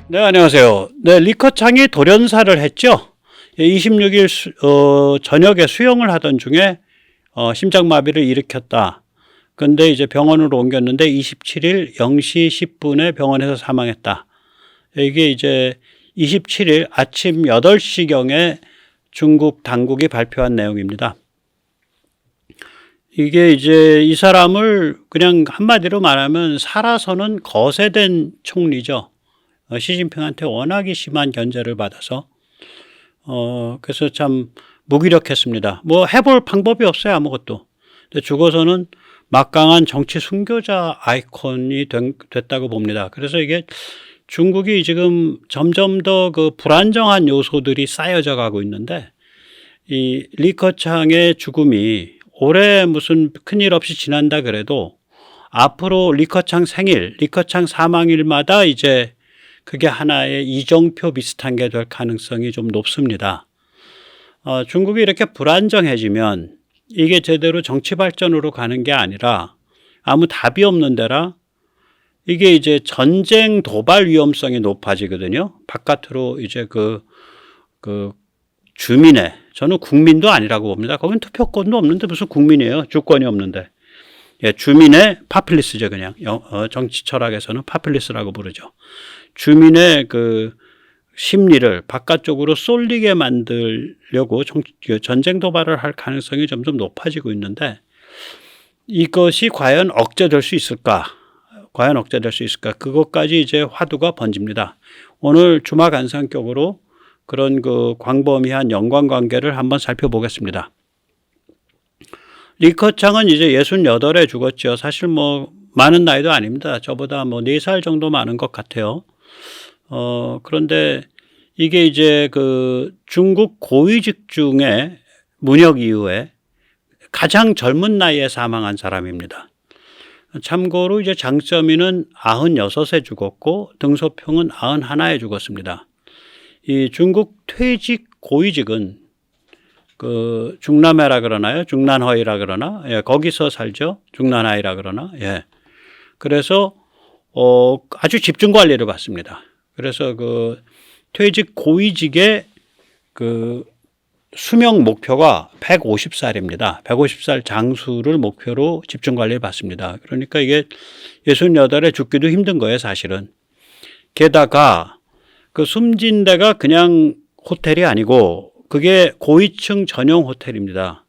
네, 안녕하세요. 네, 리커창이 돌연사를 했죠. 26일 저녁에 수영을 하던 중에 심장마비를 일으켰다. 근데 이제 병원으로 옮겼는데 27일 0시 10분에 병원에서 사망했다. 이게 이제 27일 아침 8시경에 중국 당국이 발표한 내용입니다. 이게 이제 이 사람을 그냥 한마디로 말하면 살아서는 거세된 총리죠. 시진핑한테 워낙에 심한 견제를 받아서 그래서 참 무기력했습니다. 뭐 해볼 방법이 없어요, 아무것도. 근데 죽어서는 막강한 정치 순교자 아이콘이 됐다고 봅니다. 그래서 이게 중국이 지금 점점 더 그 불안정한 요소들이 쌓여져 가고 있는데, 이 리커창의 죽음이 올해 무슨 큰일 없이 지난다 그래도 앞으로 리커창 생일, 리커창 사망일마다 이제 그게 하나의 이정표 비슷한 게 될 가능성이 좀 높습니다. 중국이 이렇게 불안정해지면 이게 제대로 정치 발전으로 가는 게 아니라 아무 답이 없는 데라 이게 이제 전쟁 도발 위험성이 높아지거든요. 바깥으로 이제 그 주민의, 저는 국민도 아니라고 봅니다. 거긴 투표권도 없는데 무슨 국민이에요. 주권이 없는데. 예, 주민의 파퓰리스죠, 그냥. 정치 철학에서는 파퓰리스라고 부르죠. 주민의 그 심리를 바깥쪽으로 쏠리게 만들려고 전쟁 도발을 할 가능성이 점점 높아지고 있는데, 이것이 과연 억제될 수 있을까? 과연 억제될 수 있을까? 그것까지 이제 화두가 번집니다. 오늘 주막 안상격으로 그런 그 광범위한 연관관계를 한번 살펴보겠습니다. 리커창은 이제 68에 죽었죠. 사실 뭐 많은 나이도 아닙니다. 저보다 뭐 4살 정도 많은 것 같아요. 그런데 이게 이제 그 중국 고위직 중에 문혁 이후에 가장 젊은 나이에 사망한 사람입니다. 참고로 이제 장쩌민은 96에 죽었고 등소평은 91에 죽었습니다. 이 중국 퇴직 고위직은 그 중남해라 그러나요? 중난허이라 그러나? 예, 거기서 살죠. 중난하이라 그러나? 예. 그래서 아주 집중 관리를 받습니다. 그래서 그 퇴직 고위직의 그 수명 목표가 150살입니다. 150살 장수를 목표로 집중 관리를 받습니다. 그러니까 이게 68에 죽기도 힘든 거예요, 사실은. 게다가 그 숨진 데가 그냥 호텔이 아니고 그게 고위층 전용 호텔입니다.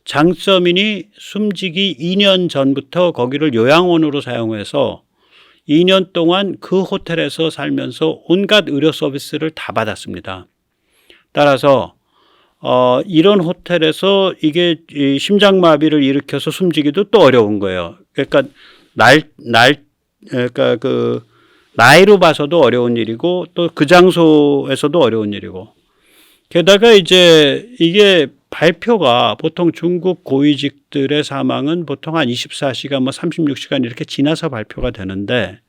장쩌민이 숨지기 2년 전부터 거기를 요양원으로 사용해서 2년 동안 그 호텔에서 살면서 온갖 의료 서비스를 다 받았습니다. 따라서 이런 호텔에서 이게 심장마비를 일으켜서 숨지기도 또 어려운 거예요. 그러니까 그러니까 그 나이로 봐서도 어려운 일이고 또 그 장소에서도 어려운 일이고, 게다가 이제 이게 발표가 보통 중국 고위직들의 사망은 보통 한 24시간 뭐 36시간 이렇게 지나서 발표가 되는데,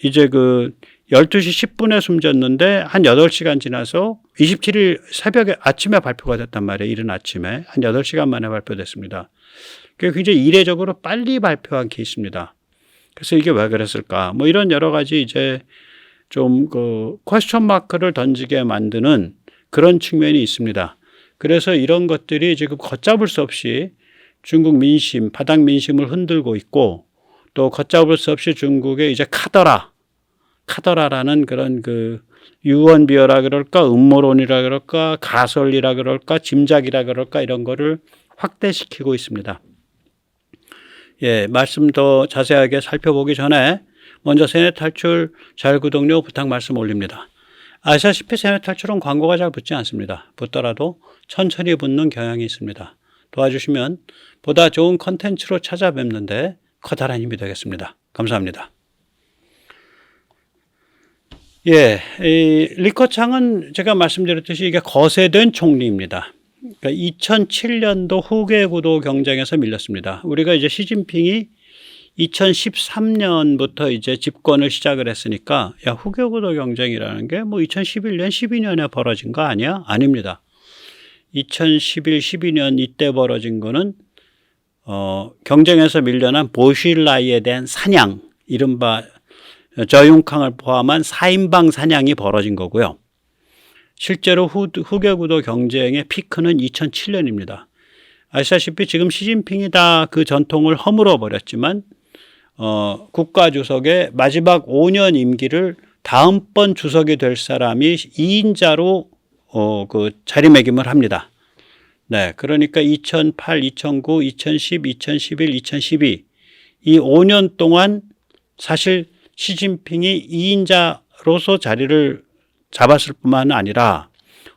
이제 그 12시 10분에 숨졌는데 한 8시간 지나서 27일 새벽에 아침에 발표가 됐단 말이에요. 이른 아침에 한 8시간 만에 발표됐습니다. 그게 굉장히 이례적으로 빨리 발표한 케이스입니다. 그래서 이게 왜 그랬을까? 뭐 이런 여러 가지 이제 좀 그 퀘스천 마크를 던지게 만드는 그런 측면이 있습니다. 그래서 이런 것들이 지금 걷잡을 수 없이 중국 민심, 바닥 민심을 흔들고 있고, 또 걷잡을 수 없이 중국의 이제 카더라라는 그런 그 유언비어라 그럴까, 음모론이라 그럴까, 가설이라 그럴까, 짐작이라 그럴까, 이런 거를 확대시키고 있습니다. 예, 말씀 더 자세하게 살펴보기 전에 먼저 세뇌 탈출 잘 구독료 부탁 말씀 올립니다. 아시다시피 세뇌 탈출은 광고가 잘 붙지 않습니다. 붙더라도 천천히 붙는 경향이 있습니다. 도와주시면 보다 좋은 컨텐츠로 찾아뵙는데 커다란 힘이 되겠습니다. 감사합니다. 예, 이 리커창은 제가 말씀드렸듯이 이게 거세된 총리입니다. 그러니까 2007년도 후계구도 경쟁에서 밀렸습니다. 우리가 이제 시진핑이 2013년부터 이제 집권을 시작을 했으니까, 야, 후계구도 경쟁이라는 게 뭐 2011년, 12년에 벌어진 거 아니야? 아닙니다. 2011, 12년 이때 벌어진 거는 경쟁에서 밀려난 보실라이에 대한 사냥, 이른바 저융캉을 포함한 4인방 사냥이 벌어진 거고요. 실제로 후계구도 경쟁의 피크는 2007년입니다. 아시다시피 지금 시진핑이 다 그 전통을 허물어 버렸지만 국가주석의 마지막 5년 임기를 다음번 주석이 될 사람이 2인자로 그 자리매김을 합니다. 네, 그러니까 2008, 2009, 2010, 2011, 2012 이 5년 동안 사실 시진핑이 2인자로서 자리를 잡았을 뿐만 아니라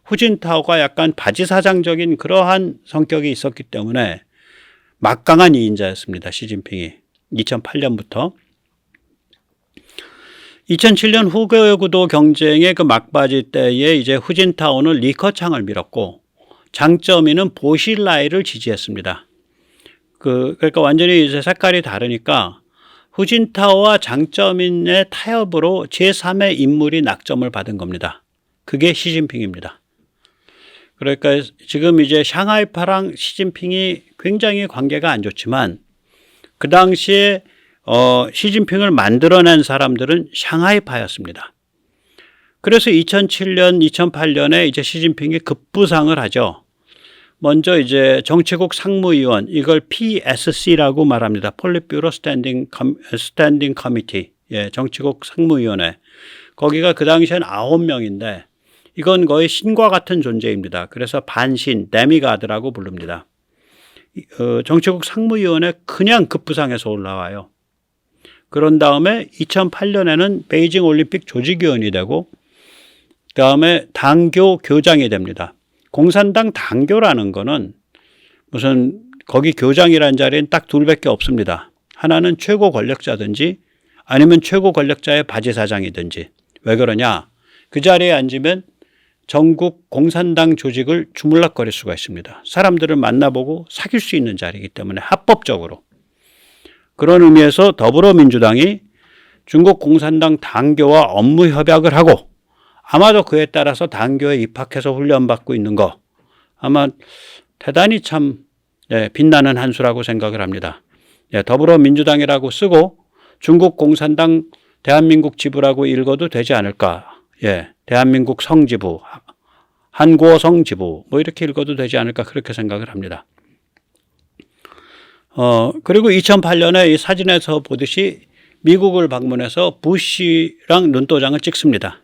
후진타오가 약간 바지사장적인 그러한 성격이 있었기 때문에 막강한 2인자였습니다. 시진핑이 2008년부터 2007년 후계구도 경쟁의 그 막바지 때에 이제 후진타오는 리커창을 밀었고 장쩌민은 보실라이를 지지했습니다. 그러니까 완전히 이제 색깔이 다르니까 후진타오와 장쩌민의 타협으로 제3의 인물이 낙점을 받은 겁니다. 그게 시진핑입니다. 그러니까 지금 이제 샹하이파랑 시진핑이 굉장히 관계가 안 좋지만 그 당시에 시진핑을 만들어낸 사람들은 샹하이파였습니다. 그래서 2007년, 2008년에 이제 시진핑이 급부상을 하죠. 먼저 이제 정치국 상무위원, 이걸 PSC라고 말합니다. 폴리트뷰로 스탠딩 커미티. 예, 정치국 상무위원회. 거기가 그 당시엔 9명인데 이건 거의 신과 같은 존재입니다. 그래서 반신, 데미가드라고 부릅니다. 정치국 상무위원회 그냥 급부상해서 올라와요. 그런 다음에 2008년에는 베이징 올림픽 조직위원이 되고 그 다음에 당교 교장이 됩니다. 공산당 당교라는 거는 무슨 거기 교장이라는 자리엔 딱 둘밖에 없습니다. 하나는 최고 권력자든지 아니면 최고 권력자의 바지사장이든지. 왜 그러냐? 그 자리에 앉으면 전국 공산당 조직을 주물럭거릴 수가 있습니다. 사람들을 만나보고 사귈 수 있는 자리이기 때문에 합법적으로. 그런 의미에서 더불어민주당이 중국 공산당 당교와 업무 협약을 하고 아마도 그에 따라서 당교에 입학해서 훈련받고 있는 거 아마 대단히 참 빛나는 한 수라고 생각을 합니다. 더불어민주당이라고 쓰고 중국 공산당 대한민국 지부라고 읽어도 되지 않을까. 대한민국 성지부, 한국어 지부 뭐 이렇게 읽어도 되지 않을까 그렇게 생각을 합니다. 그리고 2008년에 이 사진에서 보듯이 미국을 방문해서 부시랑 눈도장을 찍습니다.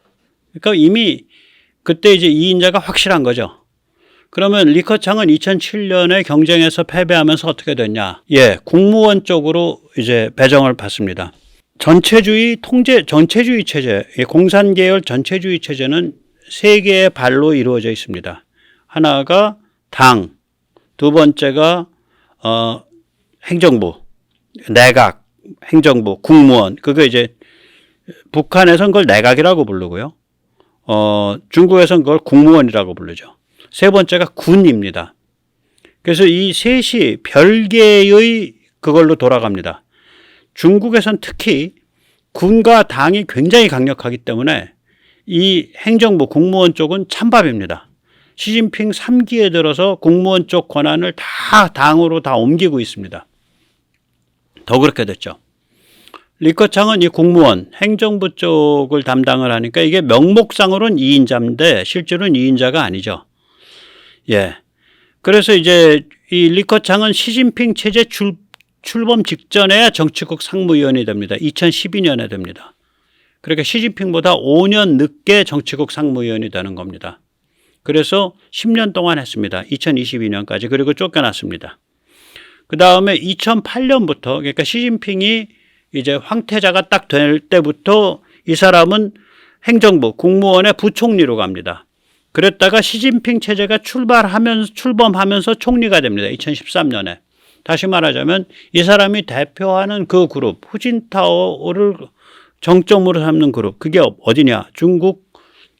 그러니까 이미 그때 이제 2인자가 확실한 거죠. 그러면 리커창은 2007년에 경쟁에서 패배하면서 어떻게 됐냐? 국무원 쪽으로 이제 배정을 받습니다. 전체주의 체제, 공산계열 전체주의 체제는 세 개의 발로 이루어져 있습니다. 하나가 당, 두 번째가 행정부, 내각, 행정부, 국무원. 그거 이제 북한에서는 그걸 내각이라고 부르고요. 중국에서는 그걸 국무원이라고 부르죠. 세 번째가 군입니다. 그래서 이 셋이 별개의 그걸로 돌아갑니다. 중국에선 특히 군과 당이 굉장히 강력하기 때문에 이 행정부, 국무원 쪽은 찬밥입니다. 시진핑 3기에 들어서 국무원 쪽 권한을 다 당으로 다 옮기고 있습니다. 더 그렇게 됐죠. 리커창은 이 국무원, 행정부 쪽을 담당을 하니까 이게 명목상으로는 2인자인데 실제로는 2인자가 아니죠. 그래서 이제 이 리커창은 시진핑 체제 출범 직전에야 정치국 상무위원이 됩니다. 2012년에 됩니다. 그러니까 시진핑보다 5년 늦게 정치국 상무위원이 되는 겁니다. 그래서 10년 동안 했습니다. 2022년까지. 그리고 쫓겨났습니다. 그 다음에 2008년부터 그러니까 시진핑이 이제 황태자가 딱 될 때부터 이 사람은 행정부, 국무원의 부총리로 갑니다. 그랬다가 시진핑 체제가 출범하면서 총리가 됩니다. 2013년에. 다시 말하자면 이 사람이 대표하는 그 그룹, 후진타오를 정점으로 삼는 그룹, 그게 어디냐? 중국,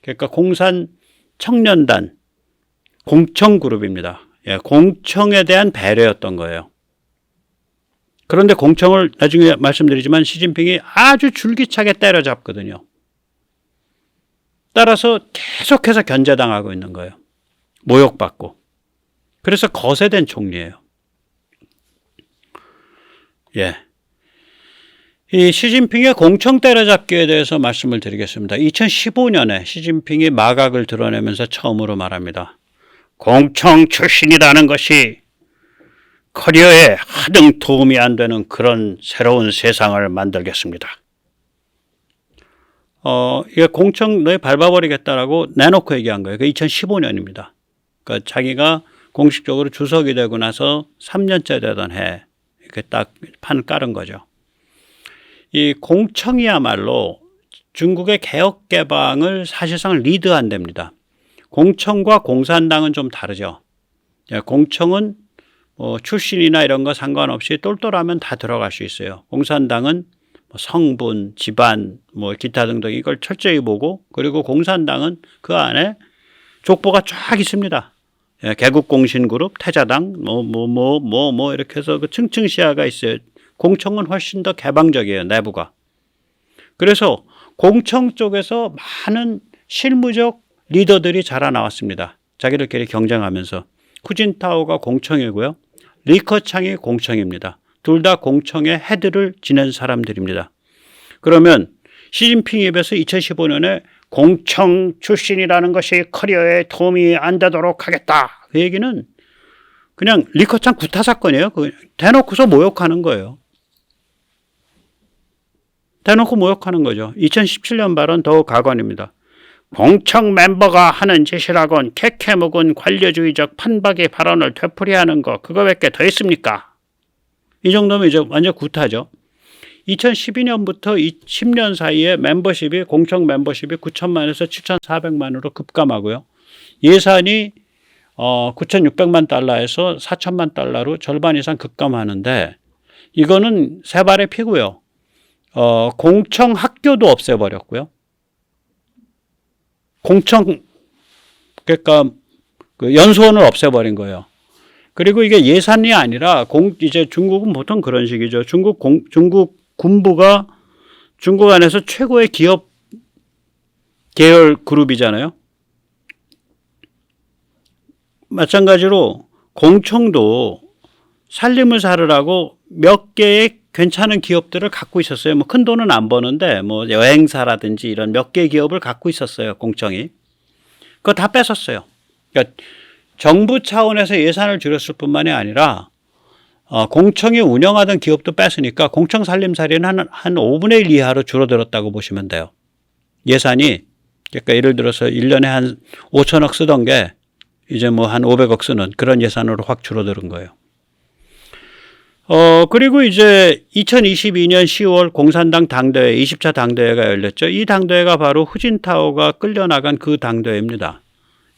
그러니까 공산청년단, 공청그룹입니다. 공청에 대한 배려였던 거예요. 그런데 공청을 나중에 말씀드리지만 시진핑이 아주 줄기차게 때려잡거든요. 따라서 계속해서 견제당하고 있는 거예요. 모욕받고. 그래서 거세된 총리예요. 이 시진핑의 공청 때려잡기에 대해서 말씀을 드리겠습니다. 2015년에 시진핑이 마각을 드러내면서 처음으로 말합니다. 공청 출신이라는 것이 커리어에 하등 도움이 안 되는 그런 새로운 세상을 만들겠습니다. 이게 공청 너희 밟아버리겠다라고 내놓고 얘기한 거예요. 그 2015년입니다. 그러니까 자기가 공식적으로 주석이 되고 나서 3년째 되던 해 이렇게 딱 판 깔은 거죠. 이 공청이야말로 중국의 개혁 개방을 사실상 리드한 데입니다. 공청과 공산당은 좀 다르죠. 공청은 뭐 출신이나 이런 거 상관없이 똘똘하면 다 들어갈 수 있어요. 공산당은 뭐 성분, 집안, 뭐 기타 등등 이걸 철저히 보고, 그리고 공산당은 그 안에 족보가 쫙 있습니다. 개국공신그룹, 태자당, 이렇게 해서 그 층층 시야가 있어요. 공청은 훨씬 더 개방적이에요, 내부가. 그래서 공청 쪽에서 많은 실무적 리더들이 자라나왔습니다. 자기들끼리 경쟁하면서. 후진타오가 공청이고요. 리커창이 공청입니다. 둘 다 공청의 헤드를 지낸 사람들입니다. 그러면 시진핑 입에서 2015년에 공청 출신이라는 것이 커리어에 도움이 안 되도록 하겠다. 그 얘기는 그냥 리커창 구타 사건이에요. 대놓고서 모욕하는 거예요. 대놓고 모욕하는 거죠. 2017년 발언 더욱 가관입니다. 공청 멤버가 하는 짓이라곤 캐캐묵은 관료주의적 판박의 발언을 되풀이하는 거 그거밖에 더 있습니까? 이 정도면 이제 완전 구타죠. 2012년부터 10년 사이에 멤버십이 공청 멤버십이 9천만에서 7,400만으로 급감하고요. 예산이 9,600만 달러에서 4천만 달러로 절반 이상 급감하는데 이거는 세 발의 피고요. 공청 학교도 없애버렸고요. 공청 그러니까 그 연수원을 없애버린 거예요. 그리고 이게 예산이 아니라 이제 중국은 보통 그런 식이죠. 중국 군부가 중국 안에서 최고의 기업 계열 그룹이잖아요. 마찬가지로 공청도 살림을 살으라고 몇 개의 괜찮은 기업들을 갖고 있었어요. 뭐 큰 돈은 안 버는데 뭐 여행사라든지 이런 몇 개의 기업을 갖고 있었어요. 공청이. 그거 다 뺏었어요. 그러니까 정부 차원에서 예산을 줄였을 뿐만이 아니라 공청이 운영하던 기업도 뺏으니까 공청 살림살이는 한 5분의 1 이하로 줄어들었다고 보시면 돼요. 예산이 그러니까 예를 들어서 1년에 한 5천억 쓰던 게 이제 뭐 한 500억 쓰는 그런 예산으로 확 줄어드는 거예요. 그리고 이제 2022년 10월 공산당 당대회, 20차 당대회가 열렸죠. 이 당대회가 바로 후진타오가 끌려나간 그 당대회입니다.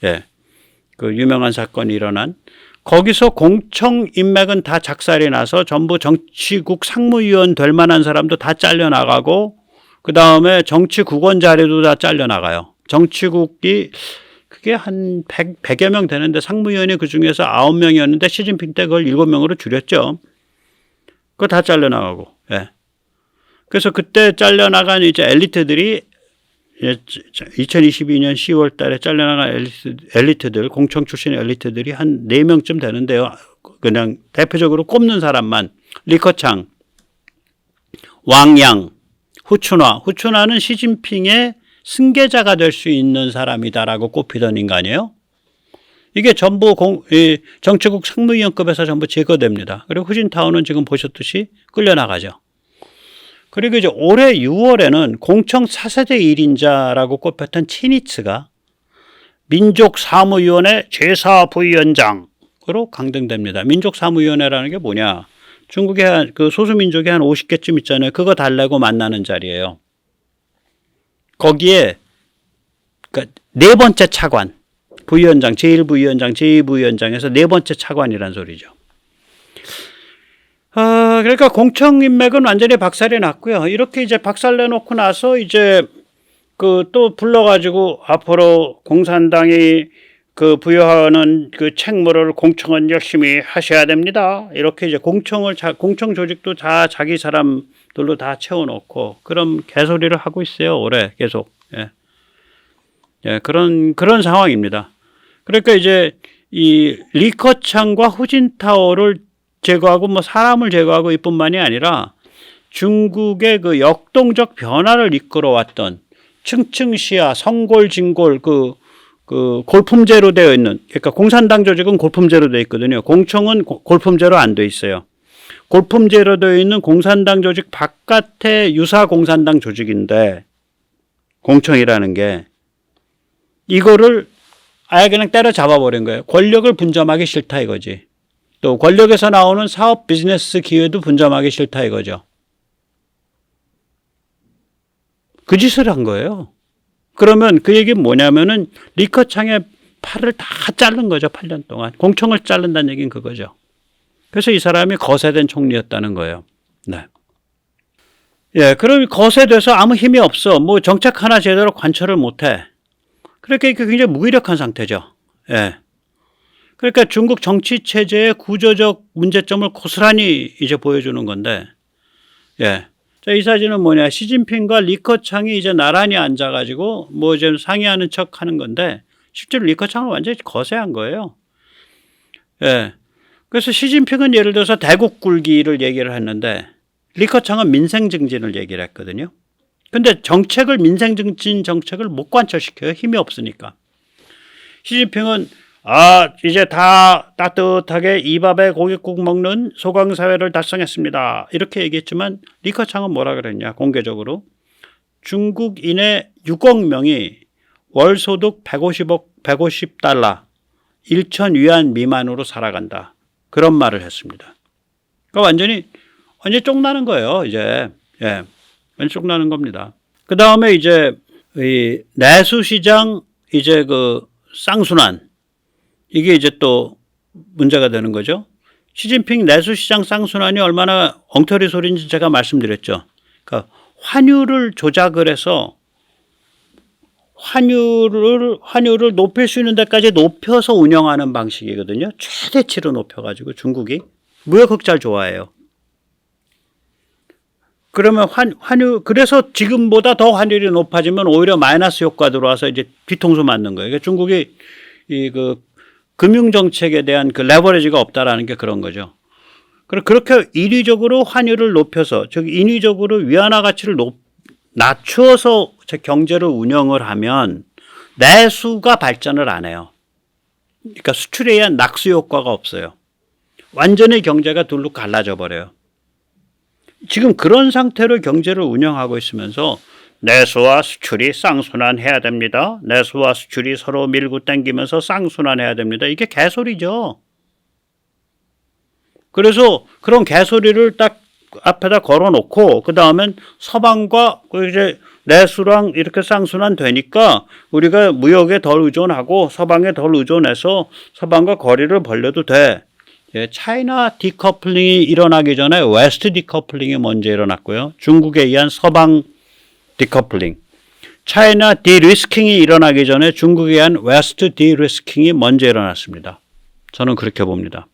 예. 그 유명한 사건이 일어난. 거기서 공청 인맥은 다 작살이 나서 전부 정치국 상무위원 될 만한 사람도 다 잘려나가고, 그 다음에 정치국원 자리도 다 잘려나가요. 정치국이 그게 한 100여 명 되는데 상무위원이 그 중에서 9명이었는데 시진핑 때 그걸 7명으로 줄였죠. 그거 다 잘려나가고, 예. 그래서 그때 잘려나간 이제 엘리트들이 2022년 10월 달에 잘려나간 엘리트들, 공청 출신 엘리트들이 한 4명쯤 되는데요. 그냥 대표적으로 꼽는 사람만, 리커창, 왕양, 후춘화. 후춘화는 시진핑의 승계자가 될 수 있는 사람이다라고 꼽히던 인간이에요. 이게 전부 정치국 상무위원급에서 전부 제거됩니다. 그리고 후진타오는 지금 보셨듯이 끌려나가죠. 그리고 이제 올해 6월에는 공청 4세대 1인자라고 꼽혔던 치니츠가 민족사무위원회 제4부위원장으로 강등됩니다. 민족사무위원회라는 게 뭐냐? 중국의 그 소수민족이 한 50개쯤 있잖아요. 그거 달래고 만나는 자리예요. 거기에 그러니까 네 번째 차관, 부위원장, 제1부위원장, 제2부위원장에서 네 번째 차관이란 소리죠. 그러니까 공청 인맥은 완전히 박살이 났고요. 이렇게 이제 박살 내놓고 나서 이제 그 또 불러가지고 앞으로 공산당이 그 부여하는 그 책무를 공청은 열심히 하셔야 됩니다. 이렇게 이제 공청 조직도 다 자기 사람들로 다 채워놓고 그런 개소리를 하고 있어요. 올해 계속. 예, 그런 상황입니다. 그러니까 이제 이 리커창과 후진타오를 제거하고 뭐 사람을 제거하고 이뿐만이 아니라 중국의 그 역동적 변화를 이끌어왔던 층층시야, 성골, 진골, 그 골품제로 되어 있는, 그러니까 공산당 조직은 골품제로 되어 있거든요. 공청은 골품제로 안 되어 있어요. 골품제로 되어 있는 공산당 조직 바깥의 유사 공산당 조직인데, 공청이라는 게, 이거를 아예 그냥 때려잡아 버린 거예요. 권력을 분점하기 싫다 이거지. 또 권력에서 나오는 사업 비즈니스 기회도 분점하기 싫다 이거죠. 그 짓을 한 거예요. 그러면 그 얘기는 뭐냐면은 리커창의 팔을 다 자른 거죠. 8년 동안. 공청을 자른다는 얘기는 그거죠. 그래서 이 사람이 거세된 총리였다는 거예요. 네. 예, 그럼 거세돼서 아무 힘이 없어. 뭐 정책 하나 제대로 관철을 못 해. 그러니까 굉장히 무기력한 상태죠. 예. 그러니까 중국 정치 체제의 구조적 문제점을 고스란히 이제 보여주는 건데, 예. 자, 이 사진은 뭐냐. 시진핑과 리커창이 이제 나란히 앉아가지고 뭐 이제 상의하는 척 하는 건데, 실제로 리커창은 완전히 거세한 거예요. 예. 그래서 시진핑은 예를 들어서 대국 굴기를 얘기를 했는데, 리커창은 민생 증진을 얘기를 했거든요. 근데 정책을, 민생 증진 정책을 못 관철시켜요. 힘이 없으니까. 시진핑은 이제 다 따뜻하게 이 밥에 고깃국 먹는 소강사회를 달성했습니다. 이렇게 얘기했지만 리커창은 뭐라 그랬냐, 공개적으로. 중국인의 6억 명이 월 소득 150달러, 1천 위안 미만으로 살아간다. 그런 말을 했습니다. 그러니까 완전히 쫑나는 거예요, 이제. 예. 완전 쫑나는 겁니다. 그 다음에 이제, 이 내수시장, 이제 그 쌍순환. 이게 이제 또 문제가 되는 거죠. 시진핑 내수시장 쌍순환이 얼마나 엉터리 소리인지 제가 말씀드렸죠. 그러니까 환율을 조작을 해서 환율을 높일 수 있는 데까지 높여서 운영하는 방식이거든요. 최대치로 높여가지고 중국이 무역 흑자를 좋아해요. 그러면 그래서 지금보다 더 환율이 높아지면 오히려 마이너스 효과 들어와서 이제 뒤통수 맞는 거예요. 그러니까 중국이 금융정책에 대한 그 레버리지가 없다라는 게 그런 거죠. 그렇게 인위적으로 환율을 높여서, 즉 인위적으로 위안화 가치를 낮추어서 경제를 운영을 하면 내수가 발전을 안 해요. 그러니까 수출에 의한 낙수 효과가 없어요. 완전히 경제가 둘로 갈라져 버려요. 지금 그런 상태로 경제를 운영하고 있으면서 내수와 수출이 쌍순환해야 됩니다. 내수와 수출이 서로 밀고 당기면서 쌍순환해야 됩니다. 이게 개소리죠. 그래서 그런 개소리를 딱 앞에다 걸어놓고 그 다음엔 서방과 이제 내수랑 이렇게 쌍순환 되니까 우리가 무역에 덜 의존하고 서방에 덜 의존해서 서방과 거리를 벌려도 돼. 예, 차이나 디커플링이 일어나기 전에 웨스트 디커플링이 먼저 일어났고요. 중국에 의한 서방 디커플링. 차이나 디리스킹이 일어나기 전에 중국에 의한 웨스트 디리스킹이 먼저 일어났습니다. 저는 그렇게 봅니다.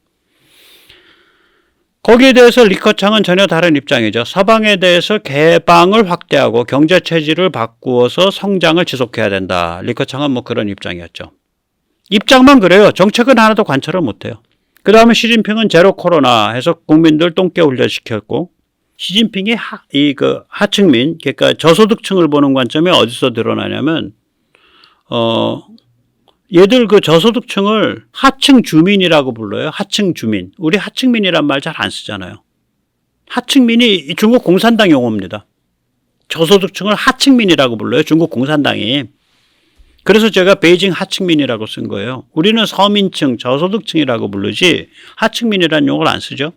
거기에 대해서 리커창은 전혀 다른 입장이죠. 서방에 대해서 개방을 확대하고 경제 체질을 바꾸어서 성장을 지속해야 된다. 리커창은 뭐 그런 입장이었죠. 입장만 그래요. 정책은 하나도 관철을 못해요. 그 다음에 시진핑은 제로 코로나 해서 국민들 똥개 훈련시켰고, 시진핑이 하층민, 그러니까 저소득층을 보는 관점이 어디서 드러나냐면, 얘들 그 저소득층을 하층 주민이라고 불러요. 하층 주민. 우리 하층민이란 말 잘 안 쓰잖아요. 하층민이 중국 공산당 용어입니다. 저소득층을 하층민이라고 불러요. 중국 공산당이. 그래서 제가 베이징 하층민이라고 쓴 거예요. 우리는 서민층, 저소득층이라고 부르지 하층민이라는 용어를 안 쓰죠.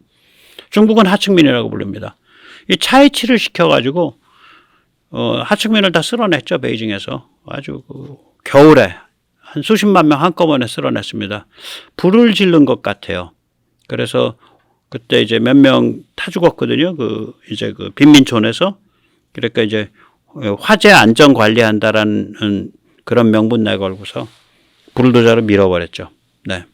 중국은 하층민이라고 부릅니다. 이 차이치를 시켜가지고 하층민을 다 쓸어냈죠. 베이징에서. 아주 겨울에 한 수십만 명 한꺼번에 쓸어냈습니다. 불을 지른 것 같아요. 그래서 그때 이제 몇 명 타 죽었거든요. 이제 빈민촌에서. 그러니까 이제 화재 안전 관리한다라는 그런 명분 내걸고서 불도저로 밀어버렸죠. 네.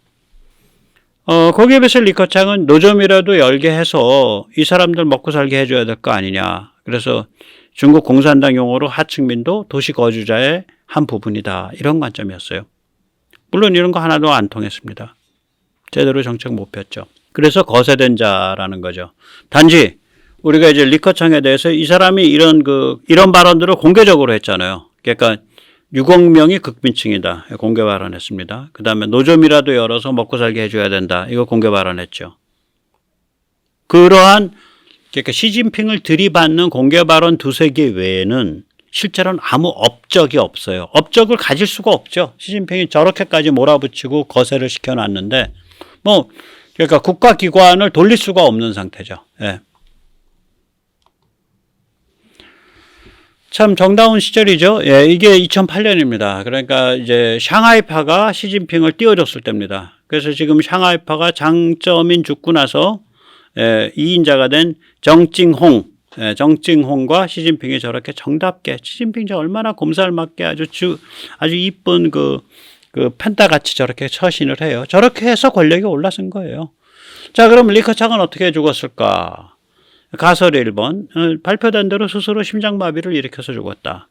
거기에 비해서 리커창은 노점이라도 열게 해서 이 사람들 먹고 살게 해줘야 될 거 아니냐. 그래서 중국 공산당 용어로 하층민도 도시 거주자의 한 부분이다. 이런 관점이었어요. 물론 이런 거 하나도 안 통했습니다. 제대로 정책 못 폈죠. 그래서 거세된 자라는 거죠. 단지 우리가 이제 리커창에 대해서 이 사람이 이런 발언들을 공개적으로 했잖아요. 그러니까 6억 명이 극빈층이다. 공개 발언했습니다. 그 다음에 노점이라도 열어서 먹고 살게 해줘야 된다. 이거 공개 발언했죠. 그러니까 시진핑을 들이받는 공개 발언 두세 개 외에는 실제로는 아무 업적이 없어요. 업적을 가질 수가 없죠. 시진핑이 저렇게까지 몰아붙이고 거세를 시켜놨는데 그러니까 국가기관을 돌릴 수가 없는 상태죠. 예. 참 정다운 시절이죠. 예, 이게 2008년입니다. 그러니까 이제 샹하이파가 시진핑을 띄워줬을 때입니다. 그래서 지금 샹하이파가 장쩌민 죽고 나서 2인자가 된 정찡홍과 시진핑이 저렇게 정답게 시진핑 저 얼마나 곰살맞게 아주 이쁜 그 펜타같이 저렇게 처신을 해요. 저렇게 해서 권력이 올라선 거예요. 자, 그럼 리커창은 어떻게 죽었을까? 가설 1번, 발표된 대로 스스로 심장마비를 일으켜서 죽었다.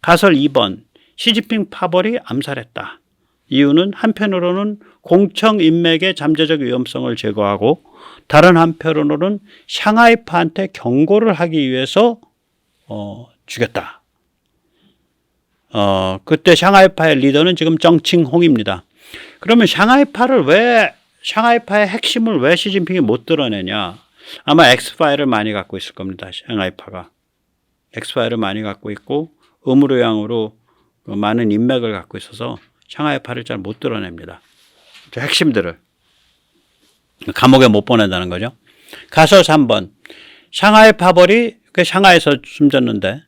가설 2번, 시진핑 파벌이 암살했다. 이유는 한편으로는 공청 인맥의 잠재적 위험성을 제거하고 다른 한편으로는 샹하이파한테 경고를 하기 위해서 죽였다. 그때 샹하이파의 리더는 지금 정칭홍입니다. 그러면 샹하이파의 핵심을 왜 시진핑이 못 드러내냐? 아마 X파일을 많이 갖고 있을 겁니다. 샹하이파가. X파일을 많이 갖고 있고 음으로양으로 많은 인맥을 갖고 있어서 샹하이파를 잘 못 드러냅니다. 핵심들을. 감옥에 못 보낸다는 거죠. 가설 3번. 샹하이파벌이 샹하이에서 숨졌는데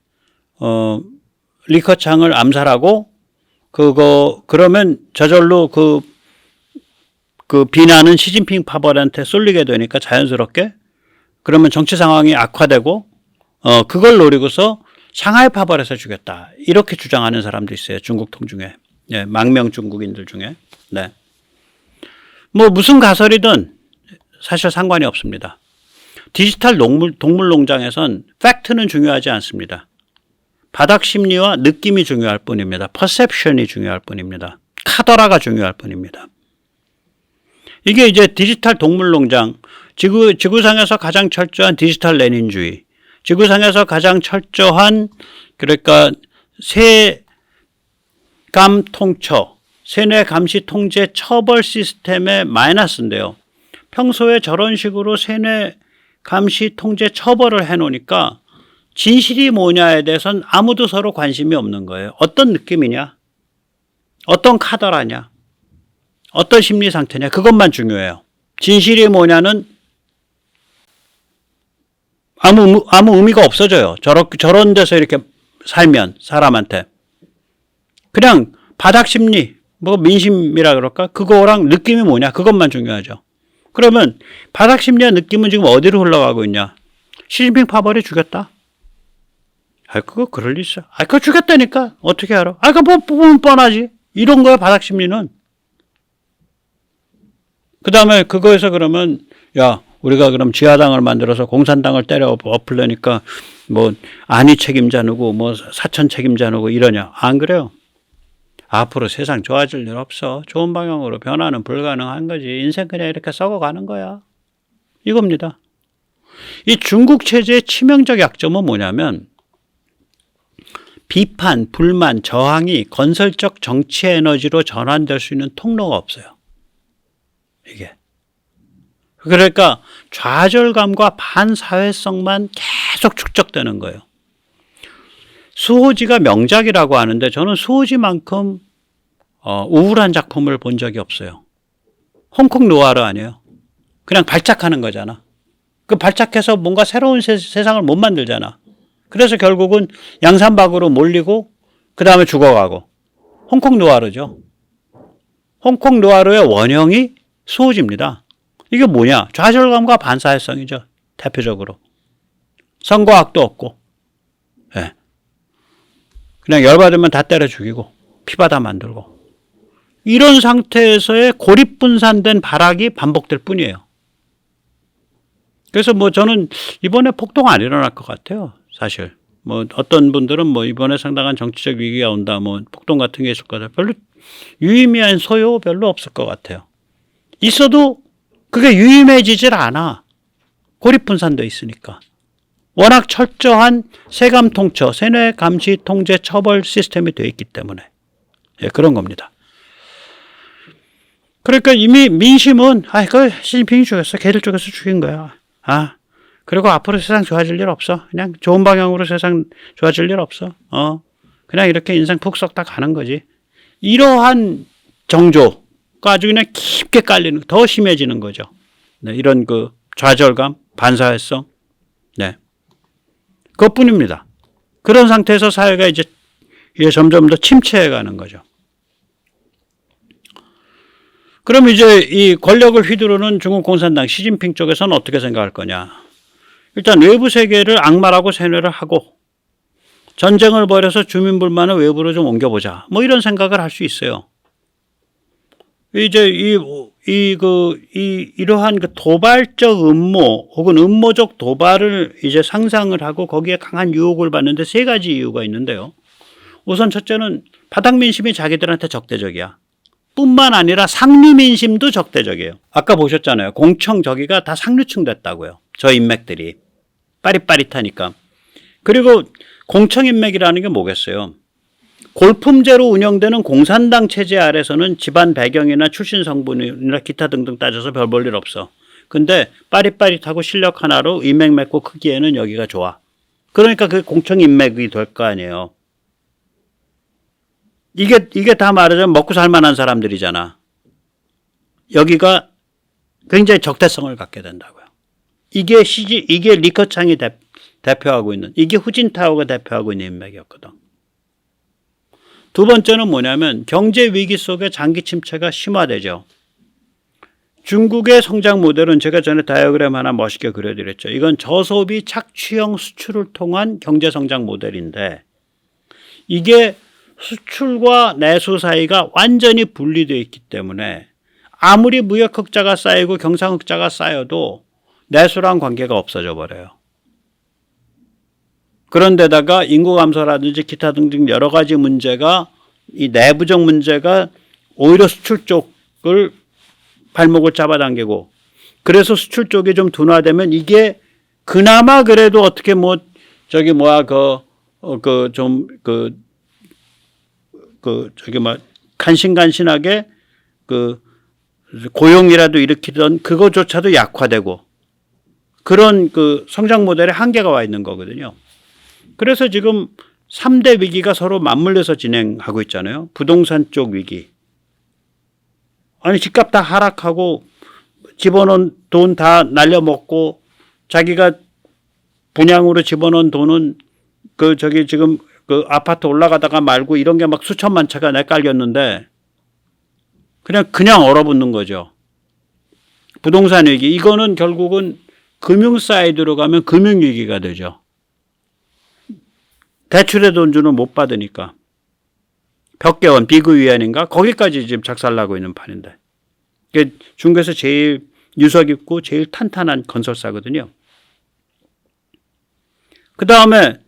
리커창을 암살하고 그러면 저절로 그 비난은 시진핑 파벌한테 쏠리게 되니까 자연스럽게 그러면 정치 상황이 악화되고 그걸 노리고서 샹하이 파벌에서 죽였다. 이렇게 주장하는 사람도 있어요. 중국통 중에. 예, 망명 중국인들 중에. 네. 무슨 가설이든 사실 상관이 없습니다. 디지털 동물농장에선 팩트는 중요하지 않습니다. 바닥 심리와 느낌이 중요할 뿐입니다. 퍼셉션이 중요할 뿐입니다. 카더라가 중요할 뿐입니다. 이게 이제 디지털 동물농장, 지구상에서 가장 철저한 디지털 레닌주의, 지구상에서 가장 철저한 그러니까 세감 통처, 세뇌 감시 통제 처벌 시스템의 마이너스인데요. 평소에 저런 식으로 세뇌 감시 통제 처벌을 해놓으니까 진실이 뭐냐에 대해서는 아무도 서로 관심이 없는 거예요. 어떤 느낌이냐? 어떤 카더라냐? 어떤 심리 상태냐? 그것만 중요해요. 진실이 뭐냐는 아무 의미가 없어져요. 저런 데서 이렇게 살면 사람한테. 그냥 바닥 심리, 민심이라 그럴까? 그거랑 느낌이 뭐냐? 그것만 중요하죠. 그러면 바닥 심리와 느낌은 지금 어디로 흘러가고 있냐? 시진핑 파벌이 죽였다. 그거 그럴 리 있어. 그거 죽였다니까. 어떻게 알아? 그거 보면 뻔하지. 이런 거야, 바닥 심리는. 그 다음에 그거에서 그러면, 우리가 그럼 지하당을 만들어서 공산당을 때려 엎으려니까 안희 책임자 누구, 사천 책임자 누구 이러냐. 안 그래요. 앞으로 세상 좋아질 일 없어. 좋은 방향으로 변화는 불가능한 거지. 인생 그냥 이렇게 썩어가는 거야. 이겁니다. 이 중국 체제의 치명적 약점은 뭐냐면 비판, 불만, 저항이 건설적 정치 에너지로 전환될 수 있는 통로가 없어요. 이게. 그러니까 좌절감과 반사회성만 계속 축적되는 거예요. 수호지가 명작이라고 하는데 저는 수호지만큼 우울한 작품을 본 적이 없어요. 홍콩 노아르 아니에요. 그냥 발작하는 거잖아. 그 발작해서 뭔가 새로운 세상을 못 만들잖아. 그래서 결국은 양산박으로 몰리고 그 다음에 죽어가고. 홍콩 노아르죠. 홍콩 노아르의 원형이 수호지입니다. 이게 뭐냐? 좌절감과 반사회성이죠. 대표적으로. 선거학도 없고. 네. 그냥 열받으면 다 때려 죽이고 피바다 만들고 이런 상태에서의 고립분산된 발악이 반복될 뿐이에요. 그래서 저는 이번에 폭동 안 일어날 것 같아요. 사실 어떤 분들은 이번에 상당한 정치적 위기가 온다 폭동 같은 게 있을 거다. 별로 유의미한 소요 별로 없을 것 같아요. 있어도 그게 유의미해지질 않아. 고립분산돼 있으니까. 워낙 철저한 세감 통처, 세뇌 감시 통제 처벌 시스템이 되어 있기 때문에 예, 그런 겁니다. 그러니까 이미 민심은 그 시진핑이 죽였어. 걔들 쪽에서 죽인 거야. 그리고 앞으로 세상 좋아질 일 없어. 그냥 좋은 방향으로 세상 좋아질 일 없어. 그냥 이렇게 인생 푹 썩다 가는 거지. 이러한 정조가 아주 그냥 깊게 깔리는, 더 심해지는 거죠. 네, 이런 그 좌절감, 반사회성. 네. 그것뿐입니다. 그런 상태에서 사회가 이제 점점 더 침체해 가는 거죠. 그럼 이제 이 권력을 휘두르는 중국 공산당 시진핑 쪽에서는 어떻게 생각할 거냐. 일단 외부 세계를 악마라고 세뇌를 하고 전쟁을 벌여서 주민불만을 외부로 좀 옮겨보자. 뭐 이런 생각을 할 수 있어요. 이제 이러한 그 도발적 음모 혹은 음모적 도발을 이제 상상을 하고 거기에 강한 유혹을 받는데 세 가지 이유가 있는데요. 우선 첫째는 바닥 민심이 자기들한테 적대적이야. 뿐만 아니라 상류 민심도 적대적이에요. 아까 보셨잖아요. 공청 저기가 다 상류층 됐다고요. 저 인맥들이. 빠릿빠릿하니까. 그리고 공청 인맥이라는 게 뭐겠어요. 골품제로 운영되는 공산당 체제 아래서는 집안 배경이나 출신 성분이나 기타 등등 따져서 별 볼 일 없어. 근데 빠릿빠릿하고 실력 하나로 인맥 맺고 크기에는 여기가 좋아. 그러니까 그게 공청 인맥이 될 거 아니에요. 이게 다 말하자면 먹고 살만한 사람들이잖아. 여기가 굉장히 적대성을 갖게 된다고요. 이게 리커창이 대표하고 있는, 이게 후진타오가 대표하고 있는 인맥이었거든. 두 번째는 뭐냐면 경제 위기 속에 장기 침체가 심화되죠. 중국의 성장 모델은 제가 전에 다이어그램 하나 멋있게 그려드렸죠. 이건 저소비 착취형 수출을 통한 경제 성장 모델인데 이게 수출과 내수 사이가 완전히 분리되어 있기 때문에 아무리 무역 흑자가 쌓이고 경상 흑자가 쌓여도 내수랑 관계가 없어져 버려요. 그런데다가 인구 감소라든지 기타 등등 여러 가지 문제가, 이 내부적 문제가 오히려 수출 쪽을 발목을 잡아당기고, 그래서 수출 쪽이 좀 둔화되면 이게 그나마 그래도 어떻게 간신간신하게 고용이라도 일으키던 그거조차도 약화되고 그런 성장 모델에 한계가 와 있는 거거든요. 그래서 지금 3대 위기가 서로 맞물려서 진행하고 있잖아요. 부동산 쪽 위기. 아니, 집값 다 하락하고 집어넣은 돈 다 날려먹고 자기가 분양으로 집어넣은 돈은 지금 아파트 올라가다가 말고 이런 게 막 수천만 채가 내깔렸는데 그냥 얼어붙는 거죠. 부동산 위기. 이거는 결국은 금융 사이드로 가면 금융위기가 되죠. 대출의 돈주는 못 받으니까. 벽개원, 비구위원인가? 거기까지 지금 작살나고 있는 판인데. 이게 중국에서 제일 유서 깊고 제일 탄탄한 건설사거든요. 그 다음에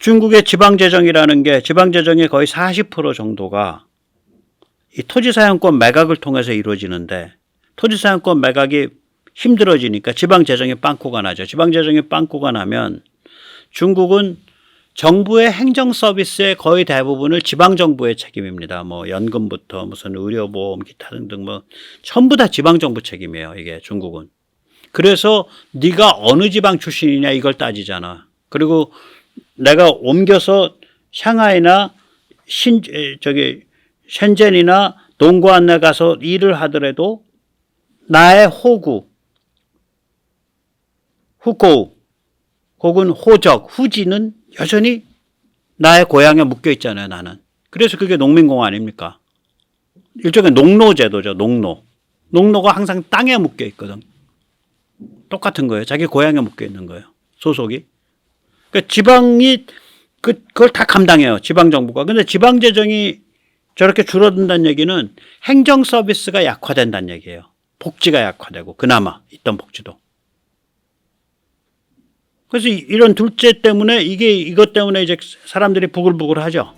중국의 지방재정이라는 게, 지방재정의 거의 40% 정도가 이 토지사용권 매각을 통해서 이루어지는데, 토지사용권 매각이 힘들어지니까 지방재정에 빵꾸가 나죠. 지방재정에 빵꾸가 나면 중국은 정부의 행정 서비스의 거의 대부분을 지방정부의 책임입니다. 뭐 연금부터 무슨 의료보험, 기타 등등 전부 다 지방정부 책임이에요. 이게 중국은. 그래서 네가 어느 지방 출신이냐 이걸 따지잖아. 그리고 내가 옮겨서 샹하이나 셴젠이나 동구안에 가서 일을 하더라도 나의 호구, 후고 혹은 호적, 후지는 여전히 나의 고향에 묶여 있잖아요, 나는. 그래서 그게 농민공 아닙니까? 일종의 농노제도죠, 농노. 농노가 항상 땅에 묶여 있거든. 똑같은 거예요. 자기 고향에 묶여 있는 거예요, 소속이. 그러니까 지방이 그걸 다 감당해요, 지방정부가. 근데 지방재정이 저렇게 줄어든다는 얘기는 행정 서비스가 약화된다는 얘기예요. 복지가 약화되고, 그나마 있던 복지도. 그래서 이런 둘째 때문에 이것 때문에 이제 사람들이 부글부글 하죠.